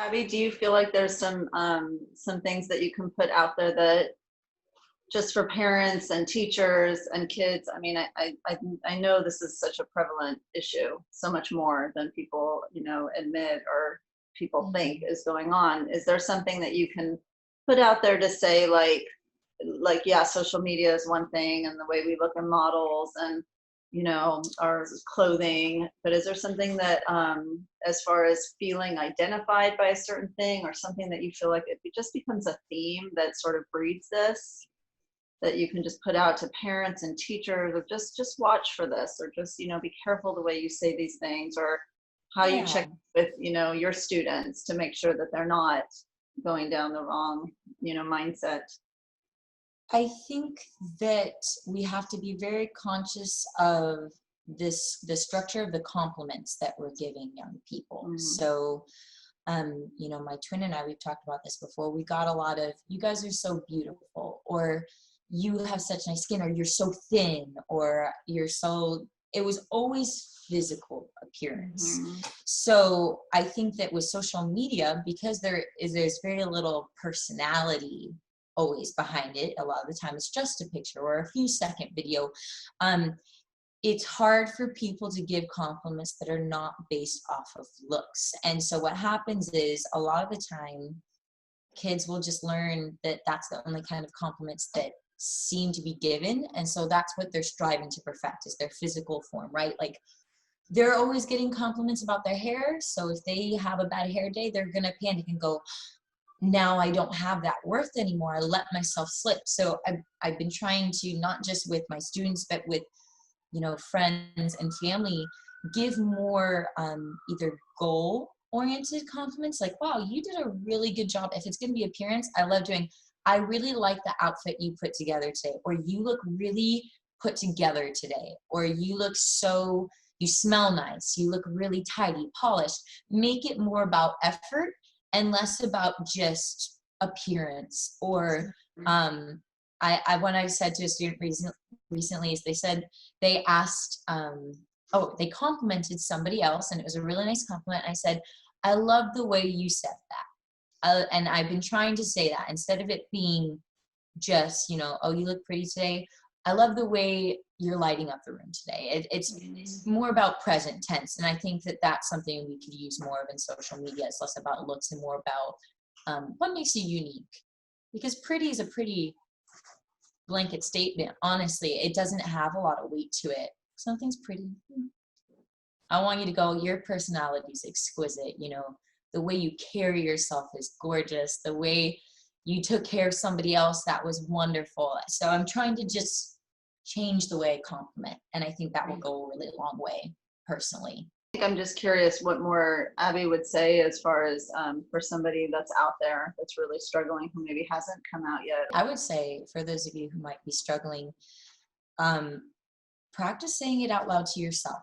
Abby, do you feel like there's some things that you can put out there that just for parents and teachers and kids? I mean, I know this is such a prevalent issue, so much more than people, admit or people think Mhm. is going on. Is there something that you can put out there to say yeah, social media is one thing and the way we look at models and our clothing, but is there something that as far as feeling identified by a certain thing or something that you feel like it just becomes a theme that sort of breeds this, that you can just put out to parents and teachers, or just watch for this, or just be careful the way you say these things, or how you Yeah. check with your students to make sure that they're not going down the wrong mindset? I think that we have to be very conscious of the structure of the compliments that we're giving young people. Hmm. So, my twin and I, we've talked about this before. We got a lot of, you guys are so beautiful, or you have such nice skin, or you're so thin, or it was always physical appearance. Hmm. So I think that with social media, because there's very little personality always behind it, a lot of the time it's just a picture or a few second video. um, it's hard for people to give compliments that are not based off of looks. And so what happens is a lot of the time kids will just learn that that's the only kind of compliments that seem to be given, and so that's what they're striving to perfect, is their physical form, right? Like, they're always getting compliments about their hair, so if they have a bad hair day, they're gonna panic and go, now I don't have that worth anymore, I let myself slip. So I've been trying to, not just with my students but with friends and family, give more either goal oriented compliments, like, wow, you did a really good job. If it's going to be appearance, I love doing, I really like the outfit you put together today, or you look really put together today, or you smell nice, you look really tidy, polished. Make it more about effort and less about just appearance. Or I when I said to a student recently is they asked, they complimented somebody else, and it was a really nice compliment. I said, I love the way you said that. And I've been trying to say that, instead of it being just, oh, you look pretty today. I love the way you're lighting up the room today. It's more about present tense. And I think that that's something we could use more of in social media. It's less about looks and more about what makes you unique. Because pretty is a pretty blanket statement. Honestly, it doesn't have a lot of weight to it. Something's pretty. I want you to go, your personality is exquisite. The way you carry yourself is gorgeous. The way you took care of somebody else, that was wonderful. So I'm trying to just change the way I compliment. And I think that will go a really long way, personally. I'm just curious what more Abby would say as far as for somebody that's out there that's really struggling, who maybe hasn't come out yet. I would say, for those of you who might be struggling, practice saying it out loud to yourself.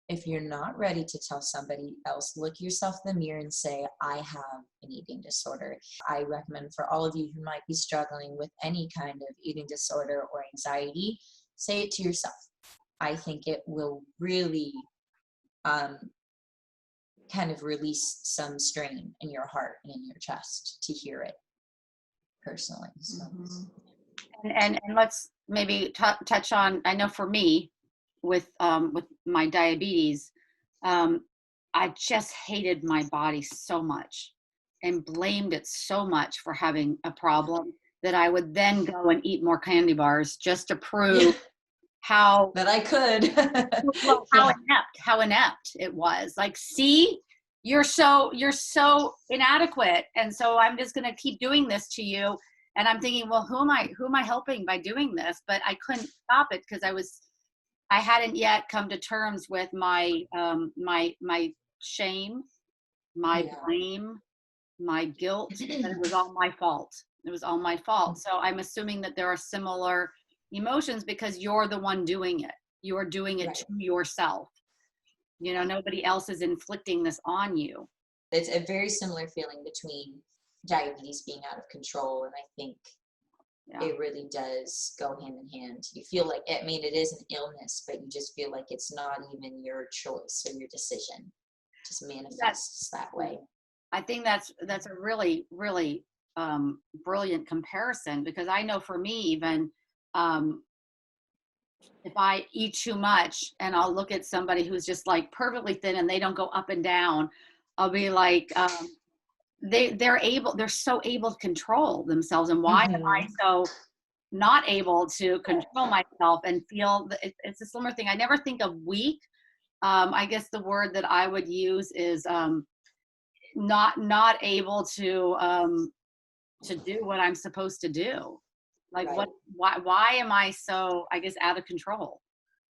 If you're not ready to tell somebody else, look yourself in the mirror and say, I have an eating disorder. I recommend for all of you who might be struggling with any kind of eating disorder or anxiety, say it to yourself. I think it will really kind of release some strain in your heart and in your chest to hear it, personally. So. Mm-hmm. And let's maybe touch on, I know for me, with my diabetes, I just hated my body so much and blamed it so much for having a problem that I would then go and eat more candy bars just to prove how that I could. well, how inept it was. Like, see, you're so inadequate, and so I'm just going to keep doing this to you. And I'm thinking, well, who am I helping by doing this? But I couldn't stop it because I hadn't yet come to terms with my my shame, my blame, my guilt, that it was all my fault. It was all my fault. So I'm assuming that there are similar emotions because you're the one doing it. You are doing it to yourself. Nobody else is inflicting this on you. It's a very similar feeling between diabetes being out of control, and I think it really does go hand in hand. You feel like, I mean, it is an illness, but you just feel like it's not even your choice or your decision. It just manifests that way. I think that's a really, really brilliant comparison, because I know for me even, um, if I eat too much and I'll look at somebody who's just like perfectly thin and they don't go up and down, I'll be like, they're so able to control themselves, and why am I Mhm. so not able to control myself and feel it's a similar thing. I never think of weak. I guess the word that I would use is not able to do what I'm supposed to do. Like Right. why am I so, I guess, out of control?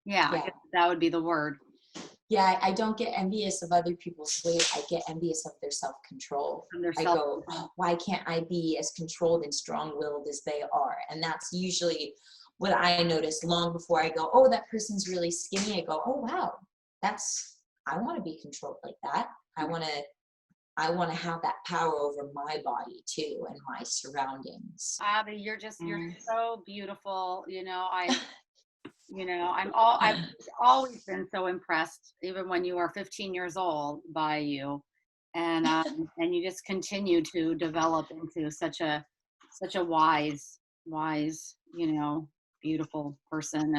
Yeah, I Yeah. guess that would be the word. Yeah, I don't get envious of other people's weight. I get envious of their self-control. From their I self go, oh, why can't I be as controlled and strong-willed as they are? And that's usually what I notice long before I go, oh, that person's really skinny. I go, oh, wow, I want to be controlled like that. I want to have that power over my body too and my surroundings. Abbie, you're Mm. so beautiful. I've always been so impressed, even when you were 15 years old, by you, and you just continue to develop into such a wise, beautiful person,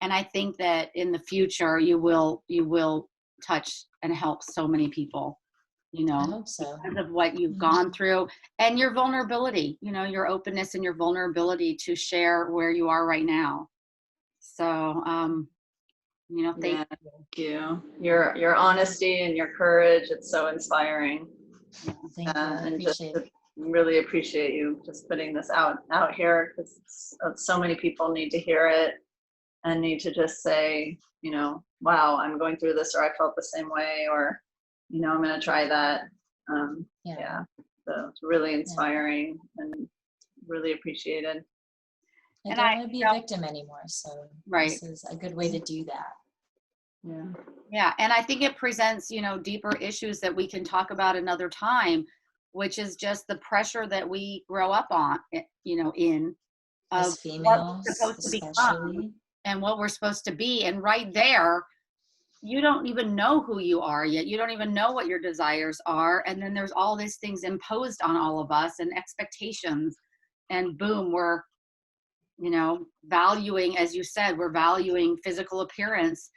and I think that in the future you will touch and help so many people, I hope so. because of what you've gone through and your vulnerability, your openness and your vulnerability to share where you are right now. So, thank Yeah, thank you. Your honesty and your courage, it's so inspiring. you. Thank you. I And just appreciate to it. really appreciate you just putting this out here, because so many people need to hear it and need to just say, wow, I'm going through this, or I felt the same way, or I'm going to try that. Yeah. Yeah, so it's really Yeah. inspiring and really appreciated. I And don't want to be a victim anymore. So right. this is a good way to do that. Yeah. Yeah. And I think it presents, deeper issues that we can talk about another time, which is just the pressure that we grow up on, in of As what we're females, supposed to become especially. and what we're supposed to be. And right there, you don't even know who you are yet. You don't even know what your desires are. And then there's all these things imposed on all of us and expectations. And boom, we're, valuing, as you said, we're valuing physical appearance,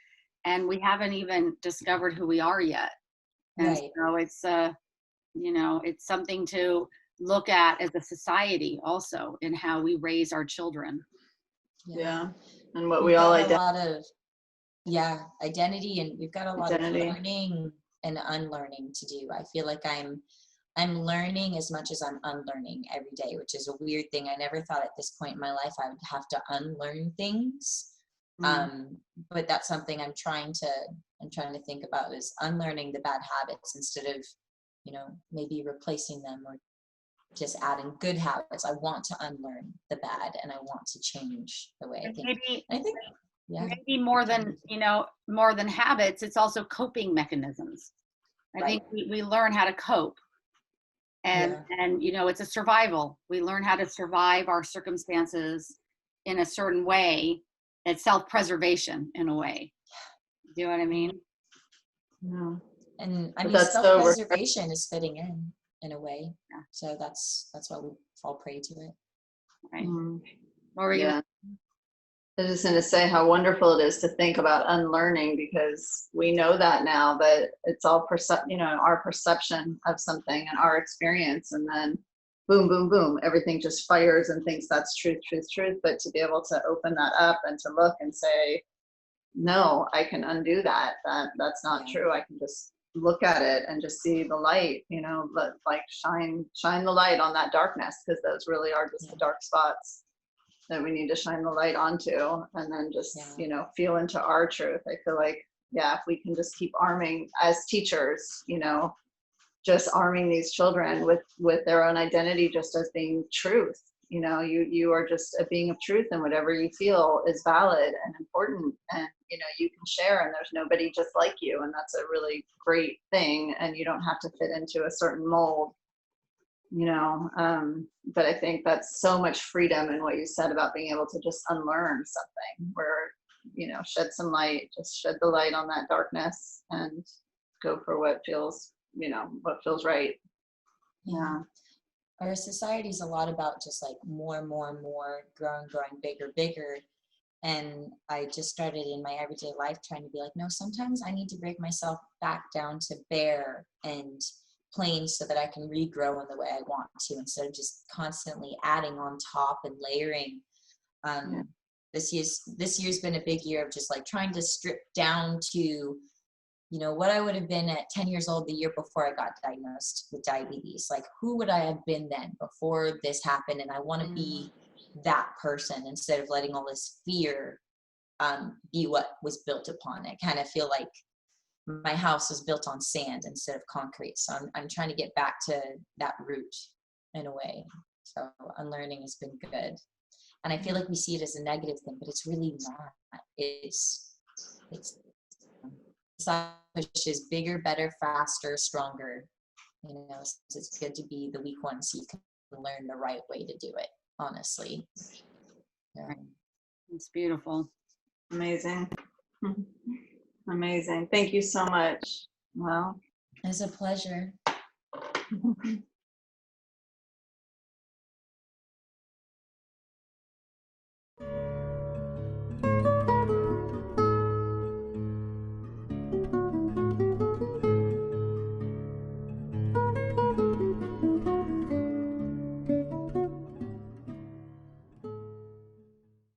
and we haven't even discovered who we are yet. And Right. so it's something to look at as a society also in how we raise our children. Yeah. And what We've we all got a lot of identity, and we've got a lot of identity. learning and unlearning to do. I feel like I'm learning as much as I'm unlearning every day, which is a weird thing. I never thought at this point in my life I would have to unlearn things. But that's something I'm trying to think about, is unlearning the bad habits instead of, maybe replacing them or just adding good habits. I want to unlearn the bad, and I want to change the way I think. Yeah. Maybe more than habits, it's also coping mechanisms. I think we learn how to cope. And it's a survival. We learn how to survive our circumstances in a certain way. It's self-preservation in a way. Do you know what I mean? Yeah. And I But mean, that's so self-preservation is fitting in a way. Yeah. So that's why we fall prey to it. Right. What were you gonna I was just going to say how wonderful it is to think about unlearning, because we know that now, but it's all our perception of something and our experience, and then boom, boom, boom, everything just fires and thinks that's truth, truth, truth. But to be able to open that up and to look and say, no, I can undo that. That's not true. I can just look at it and just see the light, like shine the light on that darkness, because those really are just the dark spots that we need to shine the light onto, and then just feel into our truth. I feel like, if we can just keep arming as teachers, just arming these children with their own identity, just as being truth. You are just a being of truth, and whatever you feel is valid and important, and you can share, and there's nobody just like you, and that's a really great thing, and you don't have to fit into a certain mold. But I think that's so much freedom in what you said about being able to just unlearn something, where, shed some light, just shed the light on that darkness and go for what feels you know, what feels right. Yeah. Our society is a lot about just like more and more and more, growing, bigger. And I just started in my everyday life trying to be like, no, sometimes I need to break myself back down to bare and plain so that I can regrow in the way I want to, instead of just constantly adding on top and layering. This year's been a big year of just like trying to strip down to, you know, what I would have been at 10 years old the year before I got diagnosed with diabetes. Like, who would I have been then before this happened? And I want to be that person instead of letting all this fear be what was built upon it. Kind of feel like my house was built on sand instead of concrete. So I'm trying to get back to that root in a way. So unlearning has been good. And I feel like we see it as a negative thing, but it's really not. It's push is bigger, better, faster, stronger. You know, it's good to be the weak one so you can learn the right way to do it, honestly. It's beautiful. Amazing. Amazing. Thank you so much. Well, It's a pleasure.